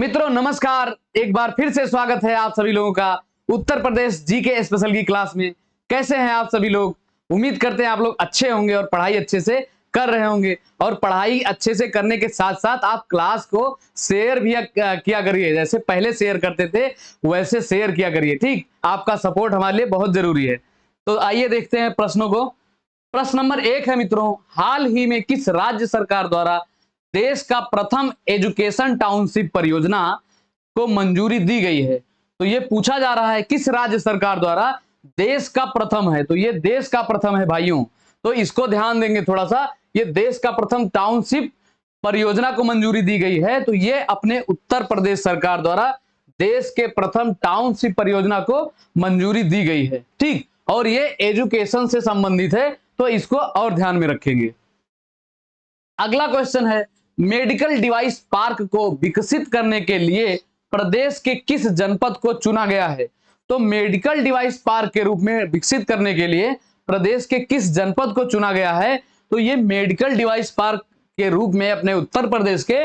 मित्रों नमस्कार, एक बार फिर से स्वागत है आप सभी लोगों का उत्तर प्रदेश जीके स्पेशल की क्लास में। कैसे हैं आप सभी लोग? उम्मीद करते हैं आप लोग अच्छे होंगे और पढ़ाई अच्छे से कर रहे होंगे। और पढ़ाई अच्छे से करने के साथ साथ आप क्लास को शेयर भी किया करिए। जैसे पहले शेयर करते थे वैसे शेयर किया करिए। ठीक, आपका सपोर्ट हमारे लिए बहुत जरूरी है। तो आइए देखते हैं प्रश्नों को। प्रश्न नंबर 1 है मित्रों, हाल ही में किस राज्य सरकार द्वारा देश का प्रथम एजुकेशन टाउनशिप परियोजना को मंजूरी दी गई है? तो ये पूछा जा रहा है किस राज्य सरकार द्वारा देश का प्रथम है। तो ये देश का प्रथम है भाइयों, तो इसको ध्यान देंगे थोड़ा सा। ये देश का प्रथम टाउनशिप परियोजना को मंजूरी दी गई है, तो ये अपने उत्तर प्रदेश सरकार द्वारा देश के प्रथम टाउनशिप परियोजना को मंजूरी दी गई है। ठीक, और ये एजुकेशन से संबंधित है, तो इसको और ध्यान में रखेंगे। अगला क्वेश्चन है, मेडिकल डिवाइस पार्क को विकसित करने के लिए प्रदेश के किस जनपद को चुना गया है? तो मेडिकल डिवाइस पार्क के रूप में विकसित करने के लिए प्रदेश के किस जनपद को चुना गया है? तो ये मेडिकल डिवाइस पार्क के रूप में अपने उत्तर प्रदेश के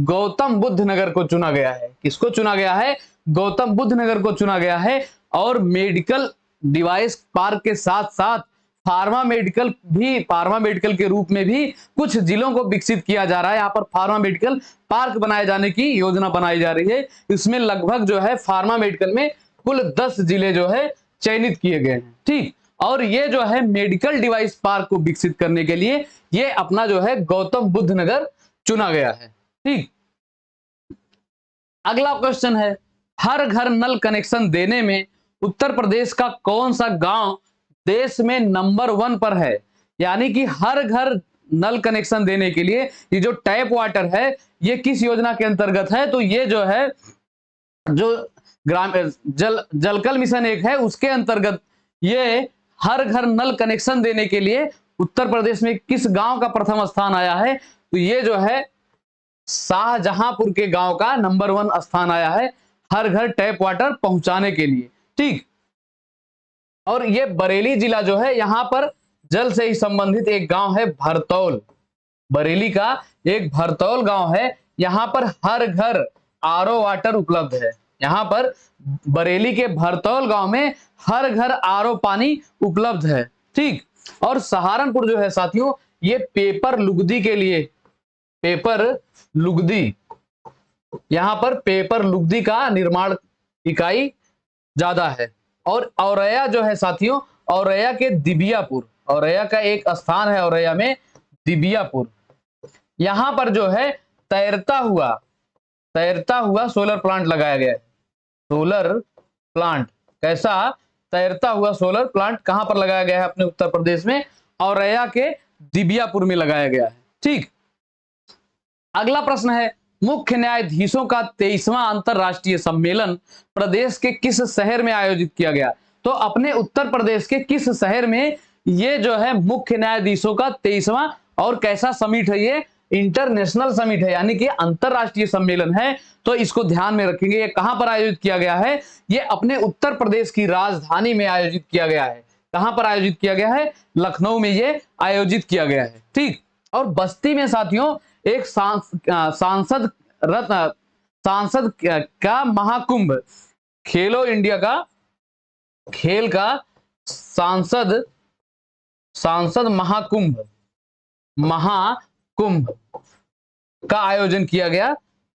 गौतम बुद्ध नगर को चुना गया है। किसको चुना गया है? गौतम बुद्ध नगर को चुना गया है। और मेडिकल डिवाइस पार्क के साथ साथ फार्मा मेडिकल के रूप में भी कुछ जिलों को विकसित किया जा रहा है। यहाँ पर फार्मा मेडिकल पार्क बनाए जाने की योजना बनाई जा रही है। इसमें लगभग जो है फार्मा मेडिकल में कुल 10 जिले जो है चयनित किए गए हैं। ठीक, और ये जो है मेडिकल डिवाइस पार्क को विकसित करने के लिए ये अपना जो है गौतम बुद्ध नगर चुना गया है। ठीक, अगला क्वेश्चन है, हर घर नल कनेक्शन देने में उत्तर प्रदेश का कौन सा गांव देश में नंबर 1 पर है? यानी कि हर घर नल कनेक्शन देने के लिए ये जो टैप वाटर है ये किस योजना के अंतर्गत है? तो ये जो है जो ग्राम जलकल मिशन एक है उसके अंतर्गत ये हर घर नल कनेक्शन देने के लिए उत्तर प्रदेश में किस गांव का प्रथम स्थान आया है? तो ये जो है शाहजहांपुर के गांव का नंबर 1 स्थान आया है हर घर टैप वाटर पहुंचाने के लिए। ठीक, और ये बरेली जिला जो है यहाँ पर जल से ही संबंधित एक गांव है भरतौल। बरेली का एक भरतौल गांव है, यहाँ पर हर घर आरओ वाटर उपलब्ध है। यहाँ पर बरेली के भरतौल गांव में हर घर आरओ पानी उपलब्ध है। ठीक, और सहारनपुर जो है साथियों ये पेपर लुगदी के लिए, पेपर लुगदी, यहाँ पर पेपर लुगदी का निर्माण इकाई ज्यादा है। और औरैया जो है साथियों, औरैया के दिबियापुर, औरैया का एक स्थान है औरैया में दिबियापुर, यहां पर जो है तैरता हुआ सोलर प्लांट लगाया गया है। सोलर प्लांट कैसा? तैरता हुआ सोलर प्लांट कहां पर लगाया गया है? अपने उत्तर प्रदेश में औरैया के दिबियापुर में लगाया गया है। ठीक, अगला प्रश्न है, मुख्य न्यायाधीशों का 23वां अंतरराष्ट्रीय सम्मेलन प्रदेश के किस शहर में आयोजित किया गया? तो अपने उत्तर प्रदेश के किस शहर में ये जो है मुख्य न्यायाधीशों का 23वां और कैसा समिट है? ये इंटरनेशनल समिट है, यानी कि अंतरराष्ट्रीय सम्मेलन है। तो इसको ध्यान में रखेंगे। ये कहां पर आयोजित किया गया है? ये अपने उत्तर प्रदेश की राजधानी में आयोजित किया गया है। कहां पर आयोजित किया गया है? लखनऊ में ये आयोजित किया गया है। ठीक, और बस्ती में साथियों एक सांसद का महाकुंभ, खेलो इंडिया का खेल का सांसद महाकुंभ का आयोजन किया गया,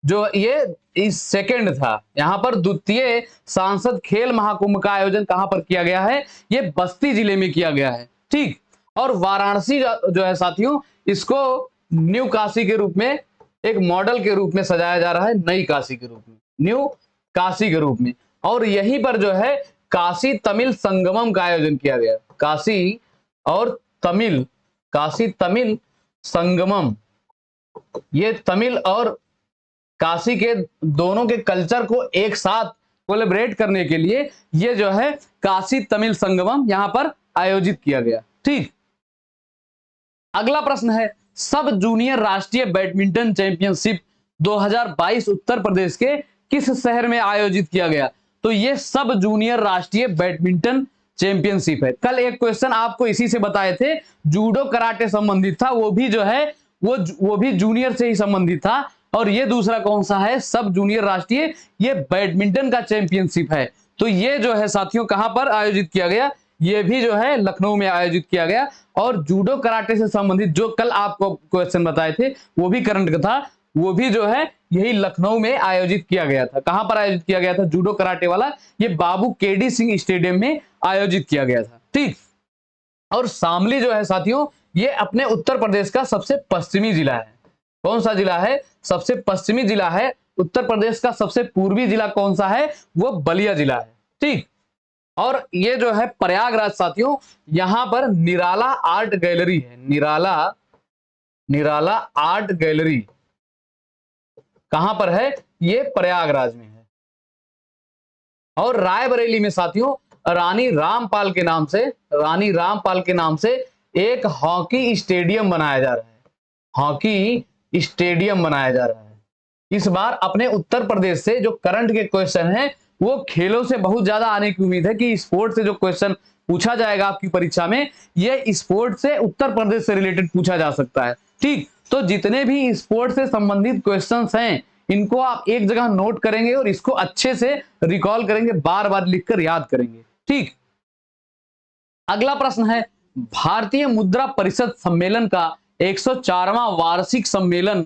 जो ये इस सेकंड था। यहां पर द्वितीय सांसद खेल महाकुंभ का आयोजन कहां पर किया गया है? ये बस्ती जिले में किया गया है। ठीक, और वाराणसी जो है साथियों इसको न्यू काशी के रूप में, एक मॉडल के रूप में सजाया जा रहा है, नई काशी के रूप में, न्यू काशी के रूप में। और यहीं पर जो है काशी तमिल संगमम का आयोजन किया गया। काशी तमिल संगमम, ये तमिल और काशी के दोनों के कल्चर को एक साथ कोलैबोरेट करने के लिए ये जो है काशी तमिल संगमम यहां पर आयोजित किया गया। ठीक, अगला प्रश्न है, सब जूनियर राष्ट्रीय बैडमिंटन चैंपियनशिप 2022 उत्तर प्रदेश के किस शहर में आयोजित किया गया? तो ये सब जूनियर राष्ट्रीय बैडमिंटन चैंपियनशिप है। कल एक क्वेश्चन आपको इसी से बताए थे, जूडो कराटे संबंधित था, वो भी जो है वो भी जूनियर से ही संबंधित था। और ये दूसरा कौन सा है, सब जूनियर राष्ट्रीय, ये बैडमिंटन का चैंपियनशिप है। तो ये जो है साथियों कहां पर आयोजित किया गया, ये भी जो है लखनऊ में आयोजित किया गया। और जूडो कराटे से संबंधित जो कल आपको क्वेश्चन बताए थे वो भी करंट का था, वो भी जो है यही लखनऊ में आयोजित किया गया था। कहां पर आयोजित किया गया था जूडो कराटे वाला, ये बाबू केडी सिंह स्टेडियम में आयोजित किया गया था। ठीक, और शामली जो है साथियों ये अपने उत्तर प्रदेश का सबसे पश्चिमी जिला है। कौन सा जिला है, सबसे पश्चिमी जिला है। उत्तर प्रदेश का सबसे पूर्वी जिला कौन सा है, वो बलिया जिला है। ठीक, और ये जो है प्रयागराज साथियों, यहां पर निराला आर्ट गैलरी है। निराला आर्ट गैलरी कहां पर है, ये प्रयागराज में है। और रायबरेली में साथियों रानी रामपाल के नाम से एक हॉकी स्टेडियम बनाया जा रहा है। हॉकी स्टेडियम बनाया जा रहा है। इस बार अपने उत्तर प्रदेश से जो करंट के क्वेश्चन हैं वो खेलों से बहुत ज्यादा आने की उम्मीद है कि स्पोर्ट से जो क्वेश्चन पूछा जाएगा आपकी परीक्षा में, ये स्पोर्ट से उत्तर प्रदेश से रिलेटेड पूछा जा सकता है। ठीक, तो जितने भी स्पोर्ट से संबंधित क्वेश्चंस हैं इनको आप एक जगह नोट करेंगे और इसको अच्छे से रिकॉल करेंगे, बार बार लिखकर याद करेंगे। ठीक, अगला प्रश्न है, भारतीय मुद्रा परिषद सम्मेलन का 104वां वार्षिक सम्मेलन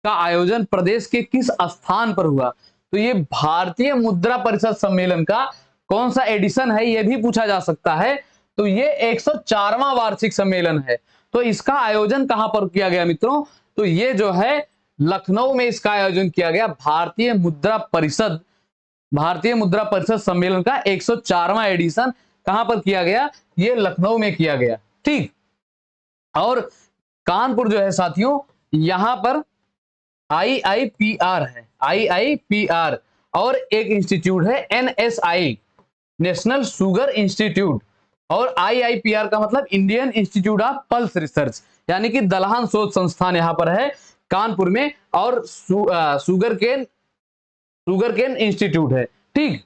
का आयोजन प्रदेश के किस स्थान पर हुआ। तो ये भारतीय मुद्रा परिषद सम्मेलन का कौन सा एडिशन है, ये भी पूछा जा सकता है। तो ये 104वां वार्षिक सम्मेलन है। तो इसका आयोजन कहां पर किया गया मित्रों, तो ये जो है लखनऊ में इसका आयोजन किया गया। भारतीय मुद्रा परिषद सम्मेलन का 104वां एडिशन कहां पर किया गया, ये लखनऊ में किया गया। ठीक, और कानपुर जो है साथियों यहां पर IIPR है, IIPR, और एक इंस्टीट्यूट है NSI, नेशनल शुगर इंस्टीट्यूट। और IIPR का मतलब Indian institute of pulse research, यानी कि दलहन शोध संस्थान यहां पर है कानपुर में। और शुगर केन इंस्टीट्यूट है। ठीक,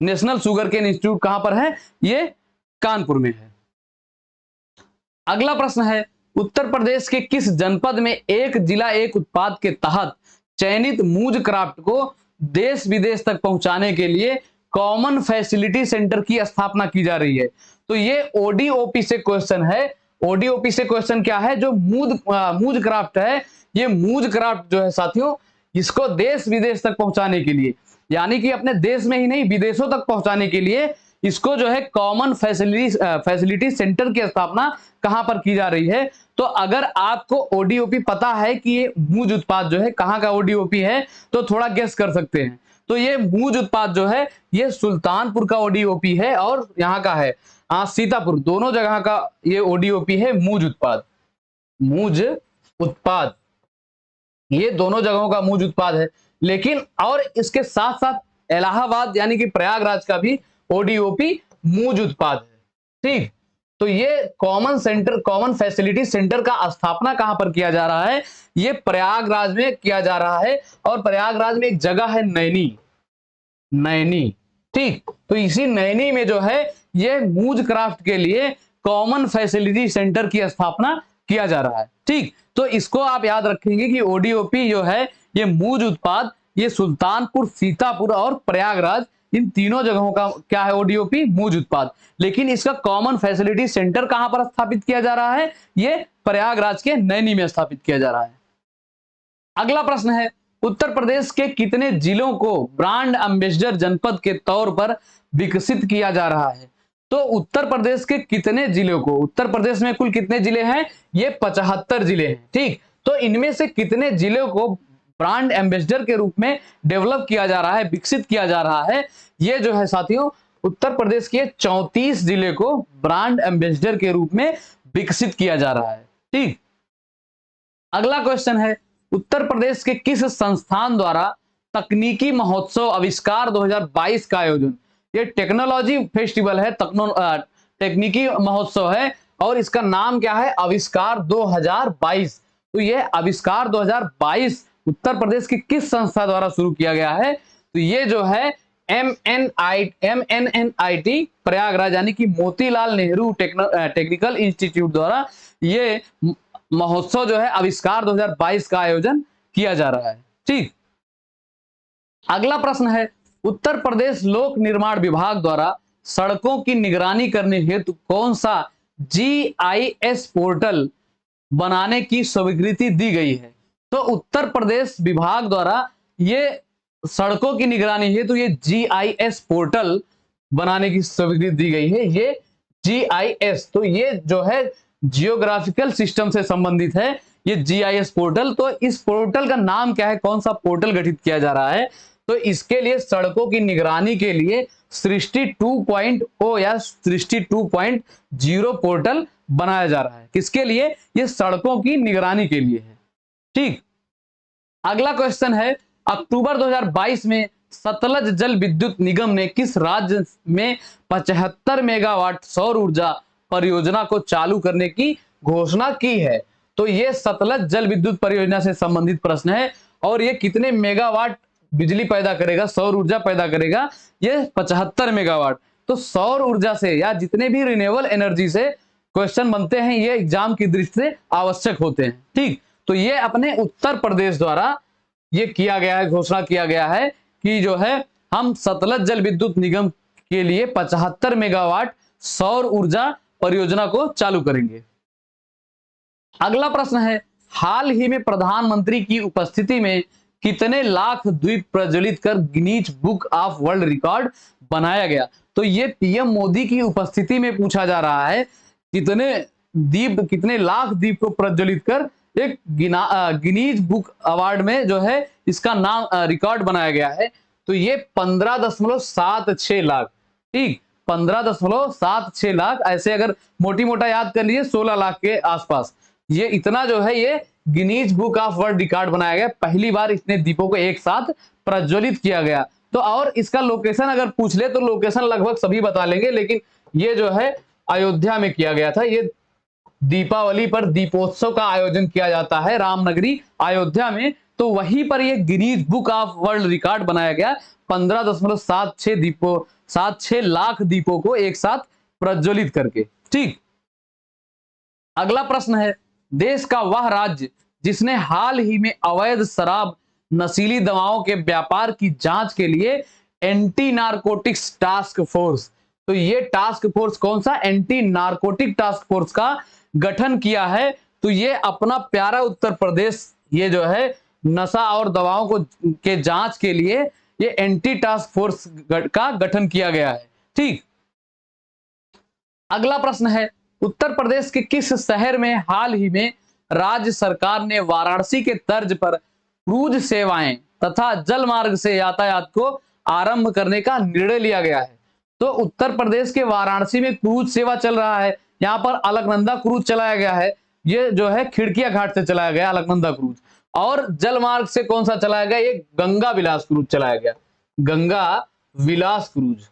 नेशनल शुगर केन इंस्टीट्यूट कहां पर है, ये कानपुर में है। अगला प्रश्न है, उत्तर प्रदेश के किस जनपद में एक जिला एक उत्पाद के तहत चयनित मूज क्राफ्ट को देश विदेश तक पहुंचाने के लिए कॉमन फैसिलिटी सेंटर की स्थापना की जा रही है। तो ये ODOP से क्वेश्चन है। ODOP से क्वेश्चन क्या है, जो मूज क्राफ्ट है, ये मूज क्राफ्ट जो है साथियों इसको देश विदेश तक पहुंचाने के लिए, यानी कि अपने देश में ही नहीं विदेशों तक पहुंचाने के लिए इसको जो है कॉमन फैसिलिटी सेंटर की स्थापना कहां पर की जा रही है। तो अगर आपको ODOP पता है कि ये मूज उत्पाद जो है कहां का ODOP है तो थोड़ा गेस कर सकते हैं। तो ये मूज उत्पाद जो है ये सुल्तानपुर का ODOP है और यहाँ का है सीतापुर, दोनों जगह का ये ODOP है मूज उत्पाद, ये दोनों जगहों का मूज उत्पाद है। लेकिन और इसके साथ साथ इलाहाबाद यानी कि प्रयागराज का भी ODOP मूज उत्पाद है। ठीक, तो ये कॉमन फैसिलिटी सेंटर का स्थापना कहां पर किया जा रहा है, ये प्रयागराज में किया जा रहा है। और प्रयागराज में एक जगह है नैनी। ठीक, तो इसी नैनी में जो है ये मूज क्राफ्ट के लिए कॉमन फैसिलिटी सेंटर की स्थापना किया जा रहा है। ठीक, तो इसको आप याद रखेंगे कि ODOP जो है ये मूज उत्पाद, ये सुल्तानपुर, सीतापुर और प्रयागराज, इन तीनों जगहों का क्या है ODOP मूज उत्पाद। लेकिन इसका कॉमन फैसिलिटी सेंटर कहां पर स्थापित किया जा रहा है, ये प्रयागराज के नैनी में स्थापित किया जा रहा है। अगला प्रश्न है, उत्तर प्रदेश के कितने जिलों को ब्रांड एम्बेसडर जनपद के तौर पर विकसित किया जा रहा है। तो उत्तर प्रदेश के कितने जिलों को, उत्तर प्रदेश में कुल कितने जिले हैं, ये 75 जिले हैं। ठीक, तो इनमें से कितने जिलों को ब्रांड एम्बेसडर के रूप में डेवलप किया जा रहा है, विकसित किया जा रहा है, ये जो है साथियों उत्तर प्रदेश के 34 जिले को ब्रांड एम्बेसडर के रूप में विकसित किया जा रहा है। ठीक, अगला क्वेश्चन है, उत्तर प्रदेश के किस संस्थान द्वारा तकनीकी महोत्सव आविष्कार 2022 का आयोजन, ये टेक्नोलॉजी फेस्टिवल है, तकनीकी महोत्सव है और इसका नाम क्या है, आविष्कार 2022। तो ये आविष्कार 2022 उत्तर प्रदेश की किस संस्था द्वारा शुरू किया गया है, तो ये जो है MNNIT प्रयागराज यानी कि मोतीलाल नेहरू टेक्निकल इंस्टीट्यूट द्वारा ये महोत्सव जो है आविष्कार 2022 का आयोजन किया जा रहा है। ठीक। अगला प्रश्न है, उत्तर प्रदेश लोक निर्माण विभाग द्वारा सड़कों की निगरानी करने हेतु कौन सा GIS पोर्टल बनाने की स्वीकृति दी गई है? तो उत्तर प्रदेश विभाग द्वारा ये सड़कों की निगरानी हेतु ये GIS पोर्टल बनाने की स्वीकृति दी गई है। ये GIS तो ये जो है जियोग्राफिकल सिस्टम से संबंधित है, ये GIS पोर्टल। तो इस पोर्टल का नाम क्या है, कौन सा पोर्टल गठित किया जा रहा है? तो इसके लिए सड़कों की निगरानी के लिए सृष्टि 2.0 या सृष्टि 2.0 पोर्टल बनाया जा रहा है। किसके लिए? ये सड़कों की निगरानी के लिए है। ठीक। अगला क्वेश्चन है, अक्टूबर 2022 में सतलज जल विद्युत निगम ने किस राज्य में 75 मेगावाट सौर ऊर्जा परियोजना को चालू करने की घोषणा की है? तो ये सतलज जल विद्युत परियोजना से संबंधित प्रश्न है और ये कितने मेगावाट बिजली पैदा करेगा, सौर ऊर्जा पैदा करेगा? ये 75 मेगावाट। तो सौर ऊर्जा से या जितने भी रिन्यूएबल एनर्जी से क्वेश्चन बनते हैं ये एग्जाम की दृष्टि से आवश्यक होते हैं। ठीक। तो ये अपने उत्तर प्रदेश द्वारा ये किया गया है, घोषणा किया गया है कि जो है हम सतलज जल विद्युत निगम के लिए 75 मेगावाट सौर ऊर्जा परियोजना को चालू करेंगे। अगला प्रश्न है, हाल ही में प्रधानमंत्री की उपस्थिति में कितने लाख दीप प्रज्वलित कर Guinness book of world record बनाया गया? तो ये पीएम मोदी की उपस्थिति में पूछा जा रहा है, कितने लाख दीप को प्रज्वलित कर एक गिनीज बुक अवार्ड में जो है इसका नाम रिकॉर्ड बनाया गया है। तो ये 15.76 लाख। ठीक, 15.76 लाख। ऐसे अगर मोटी मोटा याद कर लीजिए 16 लाख के आसपास ये इतना जो है ये Guinness book of world record बनाया गया। पहली बार इतने दीपों को एक साथ प्रज्वलित किया गया। तो और इसका लोकेशन अगर पूछ ले तो लोकेशन लगभग सभी बता लेंगे, लेकिन ये जो है अयोध्या में किया गया था। ये दीपावली पर दीपोत्सव का आयोजन किया जाता है रामनगरी अयोध्या में, तो वहीं पर ये Guinness book of world record बनाया गया। 15.76 लाख दीपों को एक साथ प्रज्वलित करके। ठीक। अगला प्रश्न है, देश का वह राज्य जिसने हाल ही में अवैध शराब, नशीली दवाओं के व्यापार की जांच के लिए एंटी नारकोटिक्स टास्क फोर्स, तो ये टास्क फोर्स कौन सा? एंटी नारकोटिक टास्क फोर्स का गठन किया है। तो ये अपना प्यारा उत्तर प्रदेश ये जो है नशा और दवाओं को के जांच के लिए ये एंटी टास्क फोर्स का गठन किया गया है। ठीक। अगला प्रश्न है, उत्तर प्रदेश के किस शहर में हाल ही में राज्य सरकार ने वाराणसी के तर्ज पर क्रूज सेवाएं तथा जल मार्ग से यातायात को आरंभ करने का निर्णय लिया गया है? तो उत्तर प्रदेश के वाराणसी में क्रूज सेवा चल रहा है। यहाँ पर अलकनंदा क्रूज चलाया गया है, ये जो है खिड़किया घाट से चलाया गया अलकनंदा क्रूज। और जल मार्ग से कौन सा चलाया गया? ये गंगा विलास क्रूज चलाया गया, गंगा विलास क्रूज।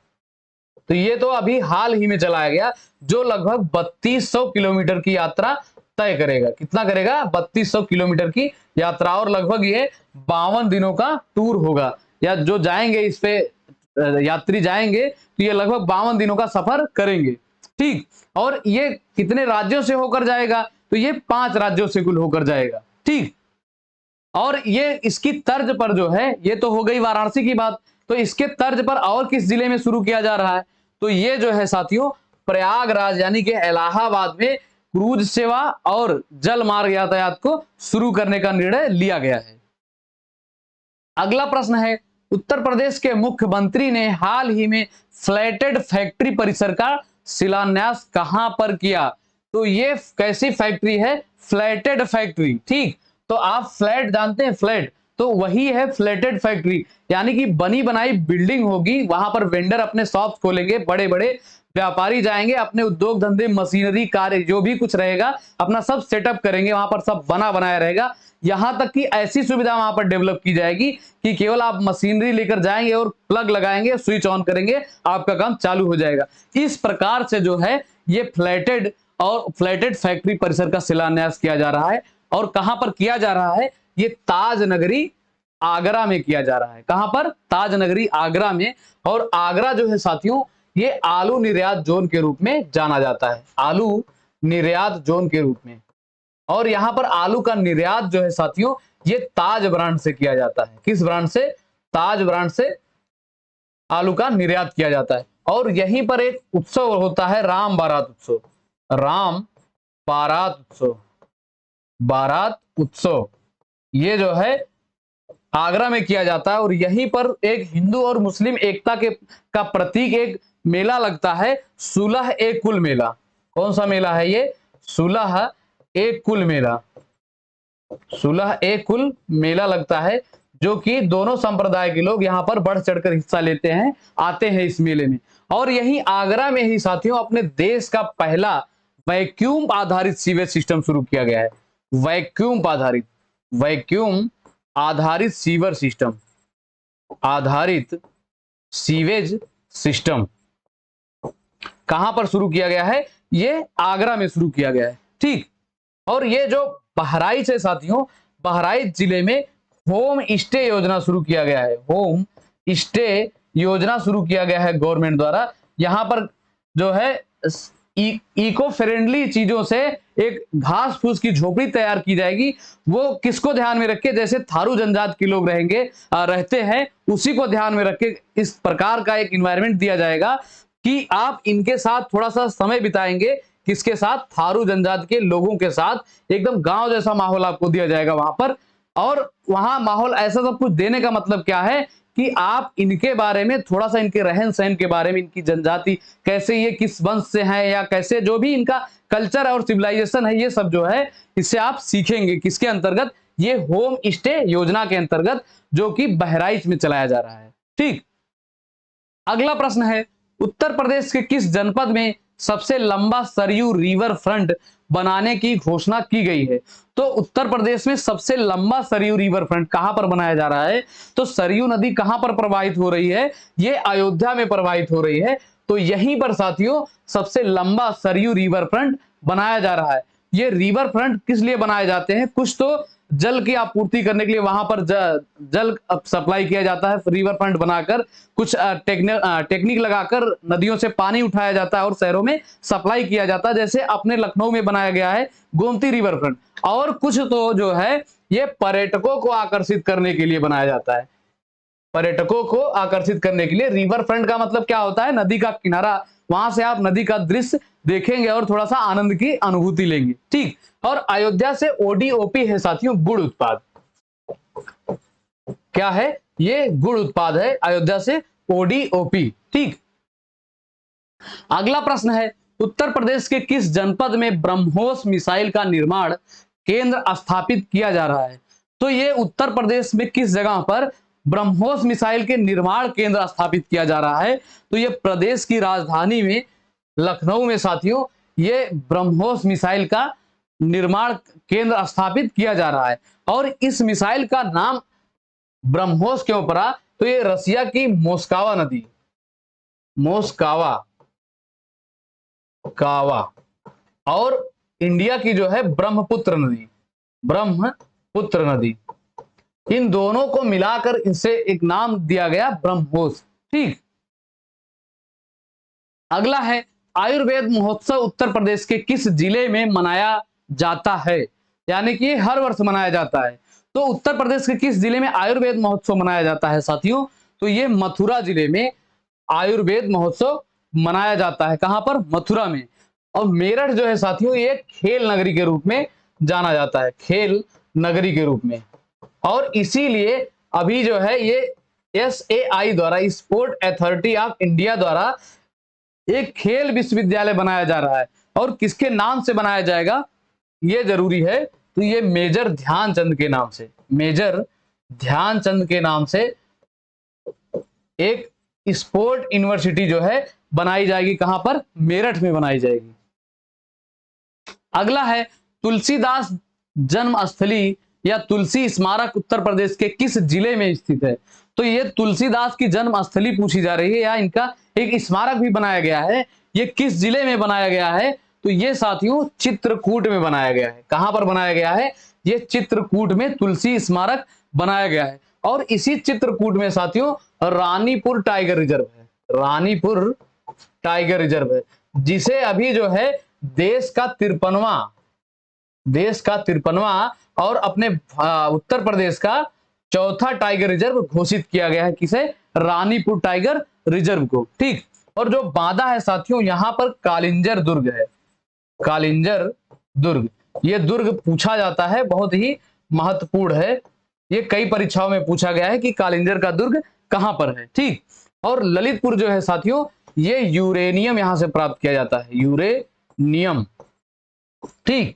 तो ये तो अभी हाल ही में चलाया गया, जो लगभग 3200 किलोमीटर की यात्रा तय करेगा। कितना करेगा? 3200 किलोमीटर की यात्रा, और लगभग ये 52 दिनों का टूर होगा। या जो जाएंगे इस पे यात्री जाएंगे तो ये लगभग 52 दिनों का सफर करेंगे। ठीक। और ये कितने राज्यों से होकर जाएगा? तो ये 5 राज्यों से कुल होकर जाएगा। ठीक। और ये इसकी तर्ज पर जो है, ये तो हो गई वाराणसी की बात, तो इसके तर्ज पर और किस जिले में शुरू किया जा रहा है? तो ये जो है साथियों प्रयागराज यानी कि इलाहाबाद में क्रूज सेवा और जल मार्ग यातायात को शुरू करने का निर्णय लिया गया है। अगला प्रश्न है, उत्तर प्रदेश के मुख्यमंत्री ने हाल ही में फ्लैटेड फैक्ट्री परिसर का शिलान्यास कहां पर किया? तो ये कैसी फैक्ट्री है? Flatted factory. ठीक। तो आप फ्लैट जानते हैं, फ्लैट तो वही है फ्लैटेड फैक्ट्री, यानी कि बनी बनाई बिल्डिंग होगी, वहां पर वेंडर अपने शॉप खोलेंगे, बड़े बड़े व्यापारी जाएंगे, अपने उद्योग धंधे, मशीनरी, कार्य जो भी कुछ रहेगा अपना सब सेटअप करेंगे, वहां पर सब बना बनाया रहेगा। यहां तक कि ऐसी सुविधा वहां पर डेवलप की जाएगी कि केवल आप मशीनरी लेकर जाएंगे और प्लग लगाएंगे, स्विच ऑन करेंगे, आपका काम चालू हो जाएगा। इस प्रकार से जो है ये फ्लैटेड फैक्ट्री परिसर का शिलान्यास किया जा रहा है। और कहां पर किया जा रहा है? ये ताज नगरी आगरा में किया जा रहा है। कहां पर? ताज नगरी आगरा में। और आगरा जो है साथियों ये आलू निर्यात जोन के रूप में जाना जाता है, आलू निर्यात जोन के रूप में। और यहां पर आलू का निर्यात जो है साथियों ये ताज ब्रांड से किया जाता है। किस ब्रांड से? ताज ब्रांड से आलू का निर्यात किया जाता है। और यहीं पर एक उत्सव होता है राम बारात उत्सव। राम बारात उत्सव, बारात उत्सव ये जो है आगरा में किया जाता है। और यहीं पर एक हिंदू और मुस्लिम एकता के का प्रतीक एक मेला लगता है, सुलह ए कुल मेला। कौन सा मेला है ये? सुलह ए कुल मेला। सुलह ए कुल मेला लगता है, जो कि दोनों संप्रदाय के लोग यहां पर बढ़ चढ़कर हिस्सा लेते हैं, आते हैं इस मेले में। और यही आगरा में ही साथियों अपने देश का पहला वैक्यूम आधारित सीवेज सिस्टम शुरू किया गया है। वैक्यूम आधारित सीवर सिस्टम, आधारित सीवेज सिस्टम कहां पर शुरू किया गया है? ये आगरा में शुरू किया गया है। ठीक। और ये जो बहराइच है साथियों, बहराइच जिले में होम स्टे योजना शुरू किया गया है। होम स्टे योजना शुरू किया गया है गवर्नमेंट द्वारा। यहां पर जो है इको फ्रेंडली चीजों से एक घास फूस की झोपड़ी तैयार की जाएगी। वो किसको ध्यान में रख के? जैसे थारू जनजाति के लोग रहते हैं, उसी को ध्यान में रख के इस प्रकार का एक इन्वायरमेंट दिया जाएगा कि आप इनके साथ थोड़ा सा समय बिताएंगे। किसके साथ? थारू जनजाति के लोगों के साथ। एकदम गांव जैसा माहौल आपको दिया जाएगा वहां पर। और वहां माहौल ऐसा सब कुछ देने का मतलब क्या है कि आप इनके बारे में थोड़ा सा, इनके रहन सहन के बारे में, इनकी जनजाति कैसे, ये किस वंश से है, या कैसे जो भी इनका कल्चर और सिविलाइजेशन है, ये सब जो है इससे आप सीखेंगे। किसके अंतर्गत? ये होम स्टे योजना के अंतर्गत, जो कि बहराइच में चलाया जा रहा है। ठीक। अगला प्रश्न है, उत्तर प्रदेश के किस जनपद में सबसे लंबा सरयू रिवर फ्रंट बनाने की घोषणा की गई है? तो उत्तर प्रदेश में सबसे लंबा सरयू रिवर फ्रंट कहां पर बनाया जा रहा है? तो सरयू नदी कहां पर प्रवाहित हो रही है? ये अयोध्या में प्रवाहित हो रही है। तो यहीं पर साथियों सबसे लंबा सरयू रिवर फ्रंट बनाया जा रहा है। ये रिवर फ्रंट किस लिए बनाए जाते हैं? कुछ तो जल की आपूर्ति करने के लिए वहां पर जल सप्लाई किया जाता है रिवर फ्रंट बनाकर। कुछ टेक्निक लगाकर नदियों से पानी उठाया जाता है और शहरों में सप्लाई किया जाता है। जैसे अपने लखनऊ में बनाया गया है गोमती रिवर फ्रंट। और कुछ तो जो है ये पर्यटकों को आकर्षित करने के लिए बनाया जाता है। पर्यटकों को आकर्षित करने के लिए रिवर फ्रंट का मतलब क्या होता है? नदी का किनारा। वहां से आप नदी का दृश्य देखेंगे और थोड़ा सा आनंद की अनुभूति लेंगे। ठीक। और अयोध्या से ओडीओपी है साथियों गुड़ उत्पाद। क्या है? ये गुड़ उत्पाद है अयोध्या से ओडीओपी। ठीक। अगला प्रश्न है, उत्तर प्रदेश के किस जनपद में ब्रह्मोस मिसाइल का निर्माण केंद्र स्थापित किया जा रहा है? तो ये उत्तर प्रदेश में किस जगह पर ब्रह्मोस मिसाइल के निर्माण केंद्र स्थापित किया जा रहा है? तो ये प्रदेश की राजधानी में लखनऊ में साथियों ये ब्रह्मोस मिसाइल का निर्माण केंद्र स्थापित किया जा रहा है। और इस मिसाइल का नाम ब्रह्मोस क्यों पड़ा? तो ये रसिया की मोस्कावा नदी, मोस्कावा कावा, और इंडिया की जो है ब्रह्मपुत्र नदी, ब्रह्मपुत्र नदी, इन दोनों को मिलाकर इसे एक नाम दिया गया ब्रह्मोस। ठीक। अगला है, आयुर्वेद महोत्सव उत्तर प्रदेश के किस जिले में मनाया जाता है? यानी कि हर वर्ष मनाया जाता है। तो उत्तर प्रदेश के किस जिले में आयुर्वेद महोत्सव मनाया जाता है साथियों? तो ये मथुरा जिले में आयुर्वेद महोत्सव मनाया जाता है। कहां पर? मथुरा में। और मेरठ जो है साथियों ये खेल नगरी के रूप में जाना जाता है, खेल नगरी के रूप में। और इसीलिए अभी जो है ये SAI द्वारा, स्पोर्ट अथॉरिटी ऑफ इंडिया द्वारा एक खेल विश्वविद्यालय बनाया जा रहा है। और किसके नाम से बनाया जाएगा ये जरूरी है? तो ये मेजर ध्यानचंद के नाम से, मेजर ध्यानचंद के नाम से एक स्पोर्ट यूनिवर्सिटी जो है बनाई जाएगी। कहां पर? मेरठ में बनाई जाएगी। अगला है, तुलसीदास जन्मस्थली या तुलसी स्मारक उत्तर प्रदेश के किस जिले में स्थित है? तो ये तुलसीदास की जन्मस्थली पूछी जा रही है, या इनका एक स्मारक भी बनाया गया है। ये किस जिले में बनाया गया है? तो ये साथियों चित्रकूट में बनाया गया है। कहां पर बनाया गया है? ये चित्रकूट में तुलसी स्मारक बनाया गया है। और इसी चित्रकूट में साथियों रानीपुर टाइगर रिजर्व है, रानीपुर टाइगर रिजर्व है, जिसे अभी जो है देश का 53वां देश का 53वां और अपने उत्तर प्रदेश का चौथा टाइगर रिजर्व घोषित किया गया है। किसे? रानीपुर टाइगर रिजर्व को। ठीक। और जो बांदा है साथियों, यहां पर कालिंजर दुर्ग है। कालिंजर दुर्ग, ये दुर्ग पूछा जाता है, बहुत ही महत्वपूर्ण है। ये कई परीक्षाओं में पूछा गया है कि कालिंजर का दुर्ग कहां पर है। ठीक। और ललितपुर जो है साथियों, ये यूरेनियम यहां से प्राप्त किया जाता है, यूरेनियम। ठीक।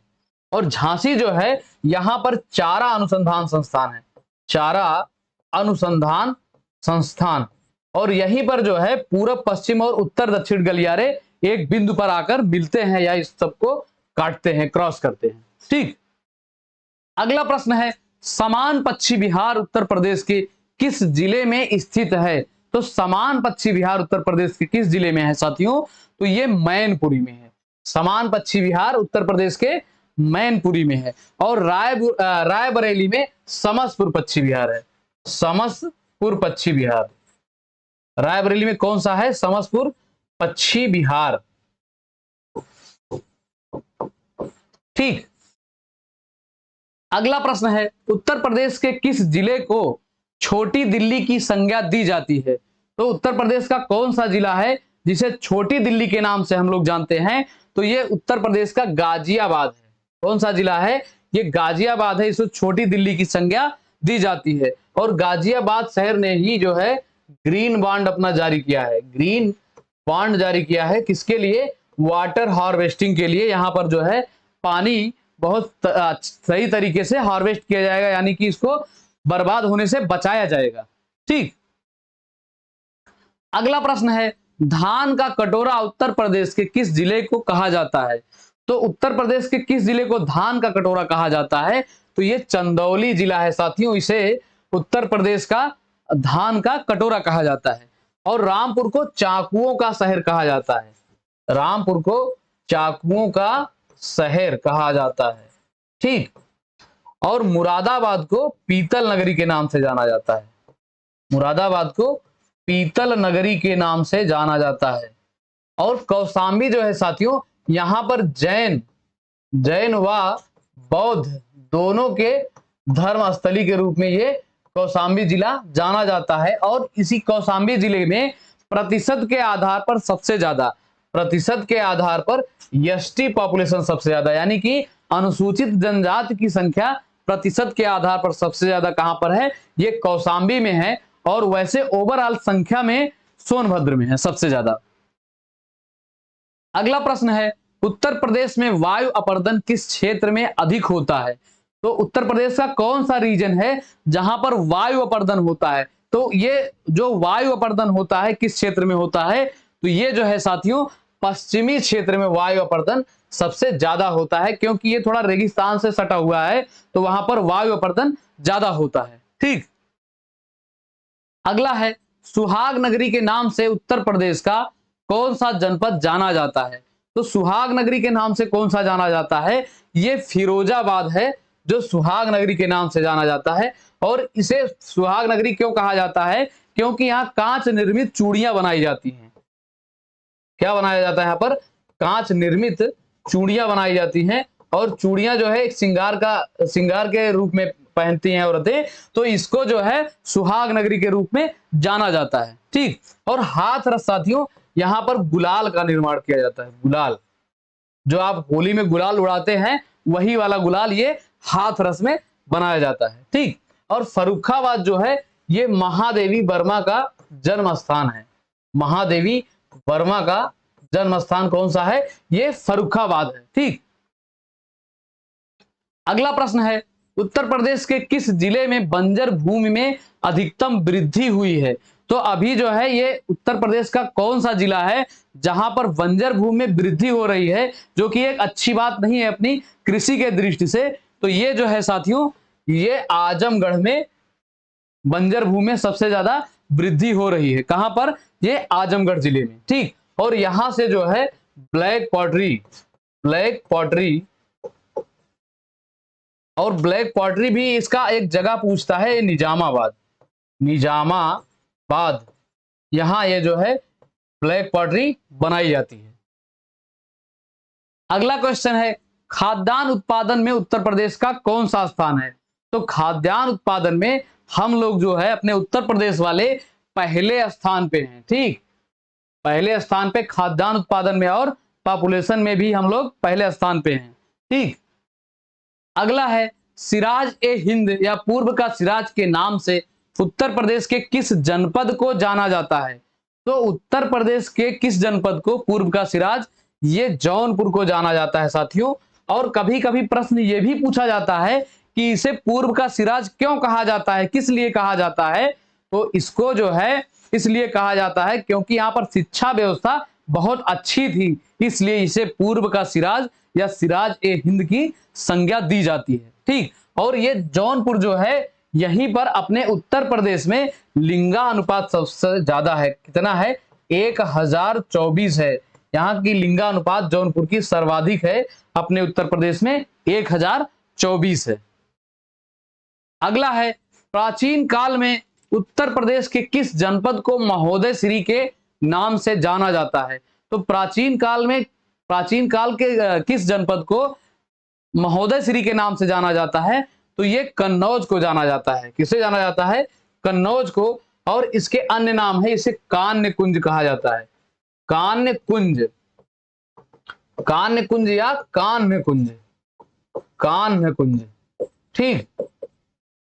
और झांसी जो है, यहां पर चारा अनुसंधान संस्थान है, चारा अनुसंधान संस्थान। और यहीं पर जो है पूरब पश्चिम और उत्तर दक्षिण गलियारे एक बिंदु पर आकर मिलते हैं या इस सबको काटते हैं, क्रॉस करते हैं। ठीक। अगला प्रश्न है, समान पश्चिम बिहार उत्तर प्रदेश के किस जिले में स्थित है? तो समान पश्चिम बिहार उत्तर प्रदेश के किस जिले में है साथियों? तो ये मैनपुरी में है। समान पश्चिम बिहार उत्तर प्रदेश के मैनपुरी में है। और रायबरेली में समसपुर पश्चिम बिहार है, समसपुर पश्चिम बिहार। रायबरेली में कौन सा है? समसपुर पश्चिम बिहार। ठीक। अगला प्रश्न है, उत्तर प्रदेश के किस जिले को छोटी दिल्ली की संज्ञा दी जाती है? तो उत्तर प्रदेश का कौन सा जिला है जिसे छोटी दिल्ली के नाम से हम लोग जानते हैं? तो ये उत्तर प्रदेश का गाजियाबाद है। कौन सा जिला है? ये गाजियाबाद है, इसको छोटी दिल्ली की संज्ञा दी जाती है। और गाजियाबाद शहर ने ही जो है ग्रीन बॉन्ड अपना जारी किया है, ग्रीन बॉन्ड जारी किया है। किसके लिए? वाटर हार्वेस्टिंग के लिए। यहां पर जो है पानी बहुत सही तरीके से हार्वेस्ट किया जाएगा, यानी कि इसको बर्बाद होने से बचाया जाएगा। ठीक। अगला प्रश्न है, धान का कटोरा उत्तर प्रदेश के किस जिले को कहा जाता है? तो उत्तर प्रदेश के किस जिले को धान का कटोरा कहा जाता है? तो ये चंदौली जिला है साथियों, इसे उत्तर प्रदेश का धान का कटोरा कहा जाता है। और रामपुर को चाकुओं का शहर कहा जाता है, रामपुर को चाकुओं का शहर कहा जाता है। ठीक। और मुरादाबाद को पीतल नगरी के नाम से जाना जाता है, मुरादाबाद को पीतल नगरी के नाम से जाना जाता है। और कौशाम्बी जो है साथियों, यहां पर जैन व बौद्ध दोनों के धर्म स्थली के रूप में ये कौशाम्बी जिला जाना जाता है। और इसी कौशाम्बी जिले में प्रतिशत के आधार पर सबसे ज्यादा, प्रतिशत के आधार पर एसटी पॉपुलेशन सबसे ज्यादा, यानी कि अनुसूचित जनजाति की संख्या प्रतिशत के आधार पर सबसे ज्यादा कहां पर है? ये कौशाम्बी में है। और वैसे ओवरऑल संख्या में सोनभद्र में है सबसे ज्यादा। अगला प्रश्न है, उत्तर प्रदेश में वायु अपर्दन किस क्षेत्र में अधिक होता है? तो उत्तर प्रदेश का कौन सा रीजन है जहां पर वायु अपर्दन होता है? तो ये जो वायु अपर्दन होता है किस क्षेत्र में होता है? तो ये जो है साथियों पश्चिमी क्षेत्र में वायु अपर्दन सबसे ज्यादा होता है, क्योंकि ये थोड़ा रेगिस्तान से सटा हुआ है, तो वहां पर वायु अपर्दन ज्यादा होता है। ठीक। अगला है, सुहाग नगरी के नाम से उत्तर प्रदेश का कौन सा जनपद जाना जाता है? तो सुहाग नगरी के नाम से कौन सा जाना जाता है? ये फिरोजाबाद है जो सुहाग नगरी के नाम से जाना जाता है। और इसे सुहाग नगरी क्यों कहा जाता है? क्योंकि यहाँ कांच निर्मित चूड़ियां बनाई जाती हैं। क्या बनाया जाता है यहाँ पर? कांच निर्मित चूड़ियां बनाई जाती हैं। और चूड़ियां जो है एक श्रृंगार के रूप में पहनती हैं औरतें, तो इसको जो है सुहाग नगरी के रूप में जाना जाता है। ठीक। और हाथरस साथियों, यहां पर गुलाल का निर्माण किया जाता है, गुलाल जो आप होली में गुलाल उड़ाते हैं वही वाला गुलाल ये हाथरस में बनाया जाता है। ठीक। और फर्रुखाबाद जो है ये महादेवी वर्मा का जन्म स्थान है, महादेवी वर्मा का जन्म स्थान कौन सा है? ये फर्रुखाबाद है। ठीक। अगला प्रश्न है, उत्तर प्रदेश के किस जिले में बंजर भूमि में अधिकतम वृद्धि हुई है? तो अभी जो है ये उत्तर प्रदेश का कौन सा जिला है जहां पर बंजर भूमि में वृद्धि हो रही है, जो कि एक अच्छी बात नहीं है अपनी कृषि के दृष्टि से। तो ये जो है साथियों, ये आजमगढ़ में बंजर भूमि में सबसे ज्यादा वृद्धि हो रही है। कहां पर? ये आजमगढ़ जिले में। ठीक। और यहां से जो है ब्लैक पॉटरी और ब्लैक पॉटरी भी इसका एक जगह पूछता है, निजामाबाद, यहां ये जो है ब्लैक पॉटरी बनाई जाती है। अगला क्वेश्चन है, खाद्यान्न उत्पादन में उत्तर प्रदेश का कौन सा स्थान है? तो खाद्यान्न उत्पादन में हम लोग जो है अपने उत्तर प्रदेश वाले पहले स्थान पे हैं। ठीक, पहले स्थान पे खाद्यान्न उत्पादन में और पॉपुलेशन में भी हम लोग पहले स्थान पे हैं। ठीक, अगला है सिराज ए हिंद या पूर्व का सिराज के नाम से उत्तर प्रदेश के किस जनपद को जाना जाता है? तो उत्तर प्रदेश के किस जनपद को पूर्व का सिराज, ये जौनपुर को जाना जाता है साथियों। और कभी कभी प्रश्न ये भी पूछा जाता है कि इसे पूर्व का सिराज क्यों कहा जाता है, किस लिए कहा जाता है? तो इसको जो है इसलिए कहा जाता है क्योंकि यहाँ पर शिक्षा व्यवस्था बहुत अच्छी थी, इसलिए इसे पूर्व का सिराज या सिराज ए हिंद की संज्ञा दी जाती है। ठीक, और ये जौनपुर जो है यहीं पर अपने उत्तर प्रदेश में लिंगा अनुपात सबसे ज्यादा है। कितना है? 1024 है। यहाँ की लिंगा अनुपात जौनपुर की सर्वाधिक है, अपने उत्तर प्रदेश में 1024 है। अगला है प्राचीन काल में उत्तर प्रदेश के किस जनपद को महोदय श्री के नाम से जाना जाता है? तो प्राचीन काल के किस जनपद को महोदय श्री के नाम से जाना जाता है? तो ये कन्नौज को जाना जाता है। किसे जाना जाता है? कन्नौज को। और इसके अन्य नाम है, इसे कान्य कुंज कहा जाता है। कान्य कुंज या कान्य कुंज। ठीक,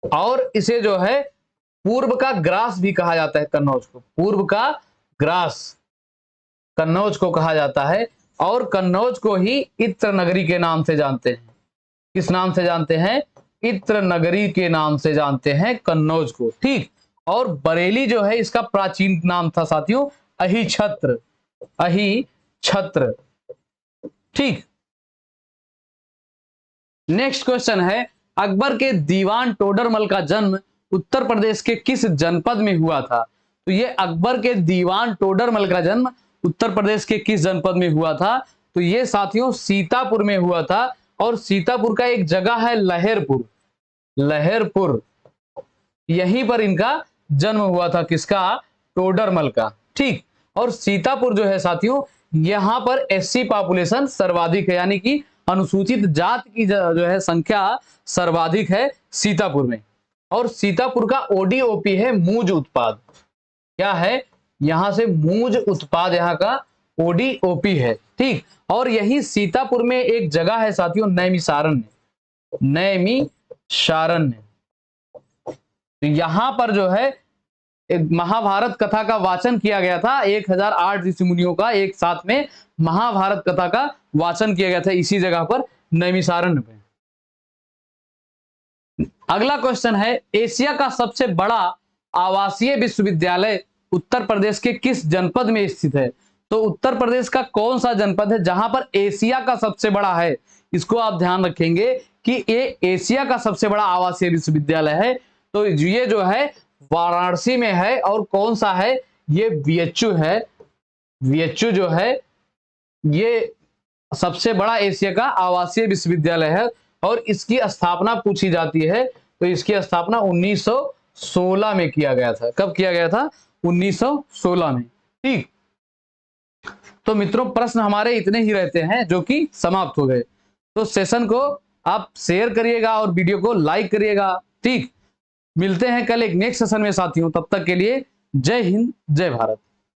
और इसे जो है पूर्व का ग्रास भी कहा जाता है। कन्नौज को पूर्व का ग्रास कन्नौज को कहा जाता है। और कन्नौज को ही इत्र नगरी के नाम से जानते हैं। किस नाम से जानते हैं? इत्र नगरी के नाम से जानते हैं कन्नौज को। ठीक, और बरेली जो है इसका प्राचीन नाम था साथियों अहिछत्र। ठीक, नेक्स्ट क्वेश्चन है अकबर के दीवान टोडरमल का जन्म उत्तर प्रदेश के किस जनपद में हुआ था? तो ये अकबर के दीवान टोडरमल का जन्म उत्तर प्रदेश के किस जनपद में हुआ था? तो ये साथियों सीतापुर में हुआ था। और सीतापुर का एक जगह है लहेरपुर, यहीं पर इनका जन्म हुआ था। किसका? टोडरमल का। ठीक, और सीतापुर जो है साथियों यहां पर एससी पॉपुलेशन सर्वाधिक है, यानी कि अनुसूचित जाति की जो है संख्या सर्वाधिक है सीतापुर में। और सीतापुर का ओडीओपी है मूज उत्पाद। क्या है? यहां से मूज उत्पाद यहाँ का ओडीओपी है। ठीक, और यही सीतापुर में एक जगह है साथियों नैमिषारण्य। तो यहां पर जो है एक महाभारत कथा का वाचन किया गया था। 1008 ऋषि मुनियों का एक साथ में महाभारत कथा का वाचन किया गया था इसी जगह पर नैमिषारण्य पे। अगला क्वेश्चन है एशिया का सबसे बड़ा आवासीय विश्वविद्यालय उत्तर प्रदेश के किस जनपद में स्थित है? तो उत्तर प्रदेश का कौन सा जनपद है जहां पर एशिया का सबसे बड़ा है? इसको आप ध्यान रखेंगे कि ये एशिया का सबसे बड़ा आवासीय विश्वविद्यालय है। तो ये जो है वाराणसी में है। और कौन सा है? ये बीएचयू है। बीएचयू जो है ये सबसे बड़ा एशिया का आवासीय विश्वविद्यालय है। और इसकी स्थापना पूछी जाती है तो इसकी स्थापना 1916 में किया गया था। कब किया गया था? 1916 में। ठीक, तो मित्रों प्रश्न हमारे इतने ही रहते हैं जो कि समाप्त हो गए। तो सेशन को आप शेयर करिएगा और वीडियो को लाइक करिएगा। ठीक, मिलते हैं कल एक नेक्स्ट सेशन में साथियों। तब तक के लिए जय हिंद, जय भारत।